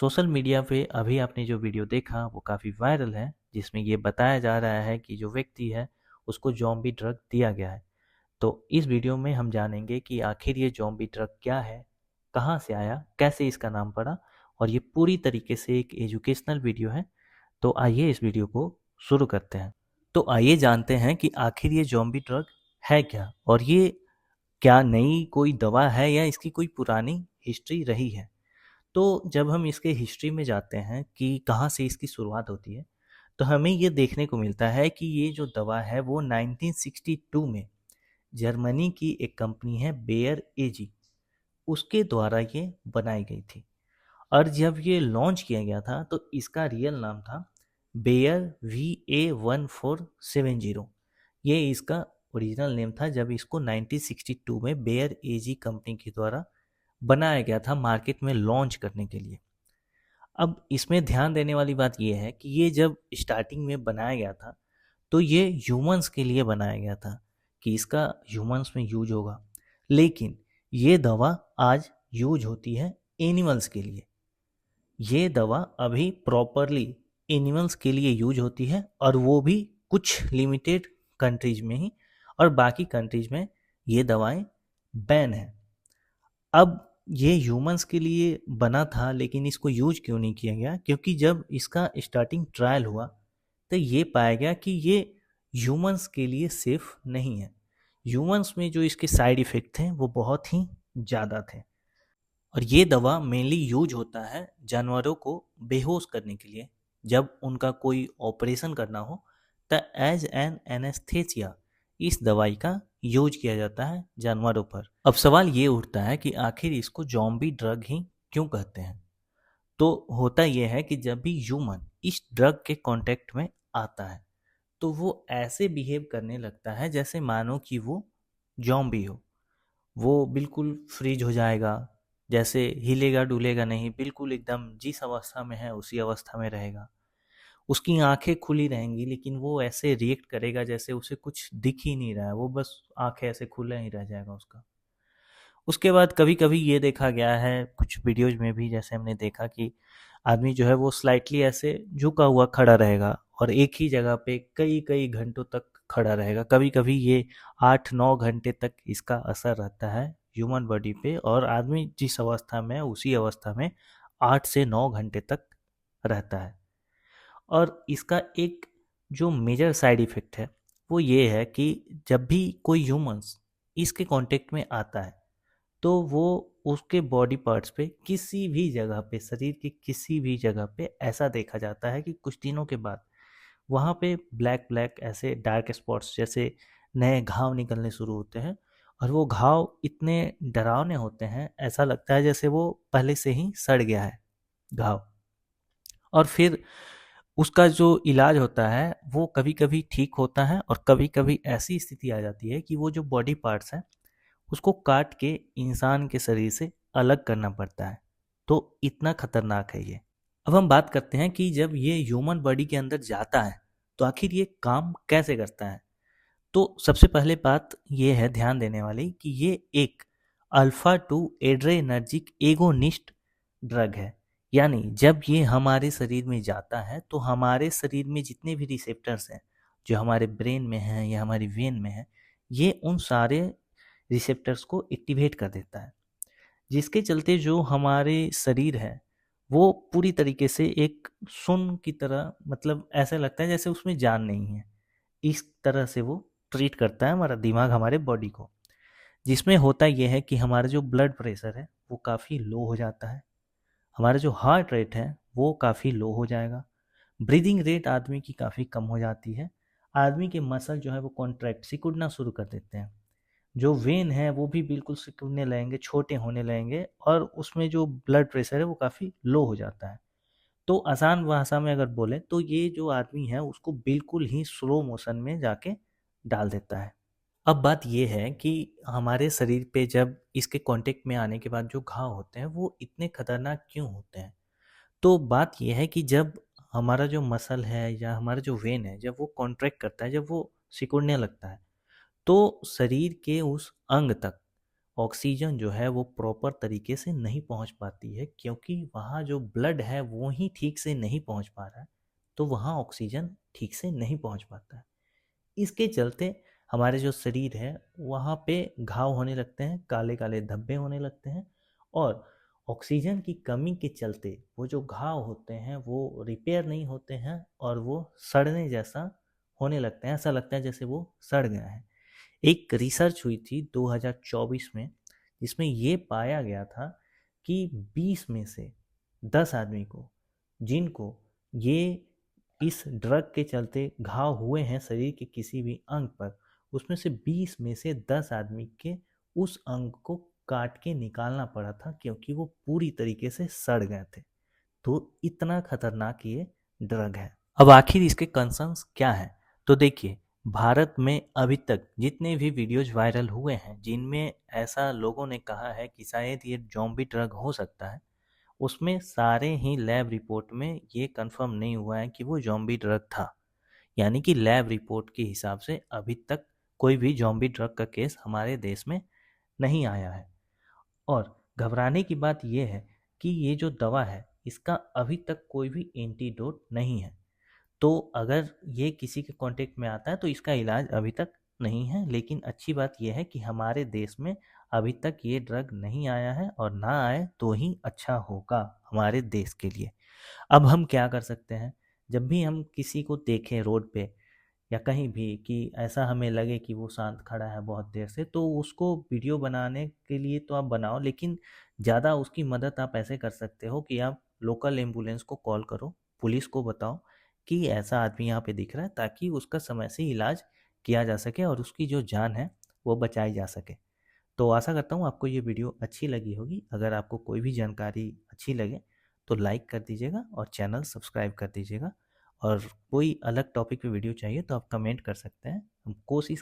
Social media पे अभी आपने जो वीडियो देखा वो काफ़ी वायरल है, जिसमें ये बताया जा रहा है कि जो व्यक्ति है उसको ज़ॉम्बी ड्रग दिया गया है। तो इस वीडियो में हम जानेंगे कि आखिर ये ज़ॉम्बी ड्रग क्या है, कहाँ से आया, कैसे इसका नाम पड़ा, और ये पूरी तरीके से एक एजुकेशनल वीडियो है। तो आइए इस वीडियो को शुरू करते हैं। तो आइए जानते हैं कि आखिर ये ज़ॉम्बी ड्रग है क्या, और ये क्या नई कोई दवा है या इसकी कोई पुरानी हिस्ट्री रही है। तो जब हम इसके हिस्ट्री में जाते हैं कि कहाँ से इसकी शुरुआत होती है, तो हमें ये देखने को मिलता है कि ये जो दवा है वो 1962 में जर्मनी की एक कंपनी है बेयर एजी, उसके द्वारा ये बनाई गई थी। और जब ये लॉन्च किया गया था तो इसका रियल नाम था बेयर VA1470। ये इसका ओरिजिनल नेम था जब इसको 1962 में बेयर एजी कंपनी के द्वारा बनाया गया था मार्केट में लॉन्च करने के लिए। अब इसमें ध्यान देने वाली बात यह है कि ये जब स्टार्टिंग में बनाया गया था तो ये ह्यूमंस के लिए बनाया गया था कि इसका ह्यूमंस में यूज होगा, लेकिन ये दवा आज यूज होती है एनिमल्स के लिए। ये दवा अभी प्रॉपरली एनिमल्स के लिए यूज होती है, और वो भी कुछ लिमिटेड कंट्रीज में ही, और बाकी कंट्रीज में ये दवाएं बैन है। अब ये ह्यूमंस के लिए बना था, लेकिन इसको यूज क्यों नहीं किया गया? क्योंकि जब इसका स्टार्टिंग ट्रायल हुआ तो ये पाया गया कि ये ह्यूमंस के लिए सेफ नहीं है। ह्यूमंस में जो इसके साइड इफ़ेक्ट थे वो बहुत ही ज़्यादा थे। और ये दवा मेनली यूज होता है जानवरों को बेहोश करने के लिए। जब उनका कोई ऑपरेशन करना हो तो एज एन एनेस्थेसिया इस दवाई का यूज किया जाता है जानवरों पर। अब सवाल ये उठता है कि आखिर इसको जॉम्बी ड्रग ही क्यों कहते हैं। तो होता यह है कि जब भी ह्यूमन इस ड्रग के कांटेक्ट में आता है तो वो ऐसे बिहेव करने लगता है जैसे मानो कि वो जॉम्बी हो। वो बिल्कुल फ्रीज हो जाएगा, जैसे हिलेगा डुलेगा नहीं, बिल्कुल एकदम जिस अवस्था में है उसी अवस्था में रहेगा। उसकी आंखें खुली रहेंगी लेकिन वो ऐसे रिएक्ट करेगा जैसे उसे कुछ दिख ही नहीं रहा है, वो बस आंखें ऐसे खुले ही रह जाएगा उसका। उसके बाद कभी कभी ये देखा गया है कुछ वीडियोज में भी, जैसे हमने देखा कि आदमी जो है वो स्लाइटली ऐसे झुका हुआ खड़ा रहेगा और एक ही जगह पे कई कई घंटों तक खड़ा रहेगा। कभी कभी ये 8-9 घंटे तक इसका असर रहता है ह्यूमन बॉडी पे, और आदमी जिस अवस्था में है उसी अवस्था में 8 से 9 घंटे तक रहता है। और इसका एक जो मेजर साइड इफ़ेक्ट है वो ये है कि जब भी कोई ह्यूमंस इसके कांटेक्ट में आता है तो वो उसके बॉडी पार्ट्स पे किसी भी जगह पे, शरीर की किसी भी जगह पे ऐसा देखा जाता है कि कुछ दिनों के बाद वहाँ पे ब्लैक ब्लैक ऐसे डार्क स्पॉट्स जैसे नए घाव निकलने शुरू होते हैं। और वो घाव इतने डरावने होते हैं, ऐसा लगता है जैसे वो पहले से ही सड़ गया है घाव। और फिर उसका जो इलाज होता है वो कभी कभी ठीक होता है, और कभी कभी ऐसी स्थिति आ जाती है कि वो जो बॉडी पार्ट्स हैं उसको काट के इंसान के शरीर से अलग करना पड़ता है। तो इतना खतरनाक है ये। अब हम बात करते हैं कि जब ये ह्यूमन बॉडी के अंदर जाता है तो आखिर ये काम कैसे करता है। तो सबसे पहले बात ये है ध्यान देने वाली कि ये एक अल्फा 2 एड्रेनर्जिक एगोनिस्ट ड्रग है। यानी जब ये हमारे शरीर में जाता है तो हमारे शरीर में जितने भी रिसेप्टर्स हैं जो हमारे ब्रेन में हैं या हमारी वेन में हैं, ये उन सारे रिसेप्टर्स को एक्टिवेट कर देता है, जिसके चलते जो हमारे शरीर है वो पूरी तरीके से एक सुन की तरह, मतलब ऐसा लगता है जैसे उसमें जान नहीं है। इस तरह से वो ट्रीट करता है हमारा दिमाग हमारे बॉडी को। जिसमें होता यह है कि हमारा जो ब्लड प्रेशर है वो काफ़ी लो हो जाता है, हमारा जो हार्ट रेट है वो काफ़ी लो हो जाएगा, ब्रीदिंग रेट आदमी की काफ़ी कम हो जाती है, आदमी के मसल जो है वो कॉन्ट्रैक्ट सिकुड़ना शुरू कर देते हैं, जो वेन है वो भी बिल्कुल सिकुड़ने लगेंगे, छोटे होने लगेंगे, और उसमें जो ब्लड प्रेशर है वो काफ़ी लो हो जाता है। तो आसान भाषा में अगर बोले तो ये जो आदमी है उसको बिल्कुल ही स्लो मोशन में जाके डाल देता है। अब बात ये है कि हमारे शरीर पे जब इसके कांटेक्ट में आने के बाद जो घाव होते हैं वो इतने खतरनाक क्यों होते हैं। तो बात ये है कि जब हमारा जो मसल है या हमारा जो वेन है जब वो कॉन्ट्रैक्ट करता है, जब वो सिकुड़ने लगता है, तो शरीर के उस अंग तक ऑक्सीजन जो है वो प्रॉपर तरीके से नहीं पहुंच पाती है, क्योंकि वहाँ जो ब्लड है वो ही ठीक से नहीं पहुंच पा रहा है, तो वहाँ ऑक्सीजन ठीक से नहीं पहुंच पाता है। इसके चलते हमारे जो शरीर है वहाँ पे घाव होने लगते हैं, काले काले धब्बे होने लगते हैं, और ऑक्सीजन की कमी के चलते वो जो घाव होते हैं वो रिपेयर नहीं होते हैं और वो सड़ने जैसा होने लगते हैं, ऐसा लगता है जैसे वो सड़ गया है। एक रिसर्च हुई थी 2024 में, जिसमें ये पाया गया था कि 20 में से 10 आदमी को, जिनको ये इस ड्रग के चलते घाव हुए हैं शरीर के किसी भी अंग पर, उसमें से 20 में से 10 आदमी के उस अंग को काट के निकालना पड़ा था, क्योंकि वो पूरी तरीके से सड़ गए थे। तो इतना खतरनाक ये ड्रग है। अब आखिर इसके कंसर्न्स क्या है? तो देखिए, भारत में अभी तक जितने भी वीडियोज वायरल हुए हैं जिनमें ऐसा लोगों ने कहा है कि शायद ये जॉम्बी ड्रग हो सकता है, उसमें सारे ही लैब रिपोर्ट में ये कंफर्म नहीं हुआ है कि वो जॉम्बी ड्रग था। यानी कि लैब रिपोर्ट के हिसाब से अभी तक कोई भी जॉम्बी ड्रग का केस हमारे देश में नहीं आया है। और घबराने की बात यह है कि ये जो दवा है इसका अभी तक कोई भी एंटीडोट नहीं है। तो अगर ये किसी के कांटेक्ट में आता है तो इसका इलाज अभी तक नहीं है, लेकिन अच्छी बात यह है कि हमारे देश में अभी तक ये ड्रग नहीं आया है, और ना आए तो ही अच्छा होगा हमारे देश के लिए। अब हम क्या कर सकते हैं? जब भी हम किसी को देखें रोड पे या कहीं भी कि ऐसा हमें लगे कि वो शांत खड़ा है बहुत देर से, तो उसको वीडियो बनाने के लिए तो आप बनाओ, लेकिन ज़्यादा उसकी मदद आप ऐसे कर सकते हो कि आप लोकल एम्बुलेंस को कॉल करो, पुलिस को बताओ कि ऐसा आदमी यहाँ पे दिख रहा है, ताकि उसका समय से इलाज किया जा सके और उसकी जो जान है वो बचाई जा सके। तो आशा करता हूँ आपको ये वीडियो अच्छी लगी होगी। अगर आपको कोई भी जानकारी अच्छी लगे तो लाइक कर दीजिएगा और चैनल सब्सक्राइब कर दीजिएगा। और कोई अलग टॉपिक पे वीडियो चाहिए तो आप कमेंट कर सकते हैं, हम कोशिश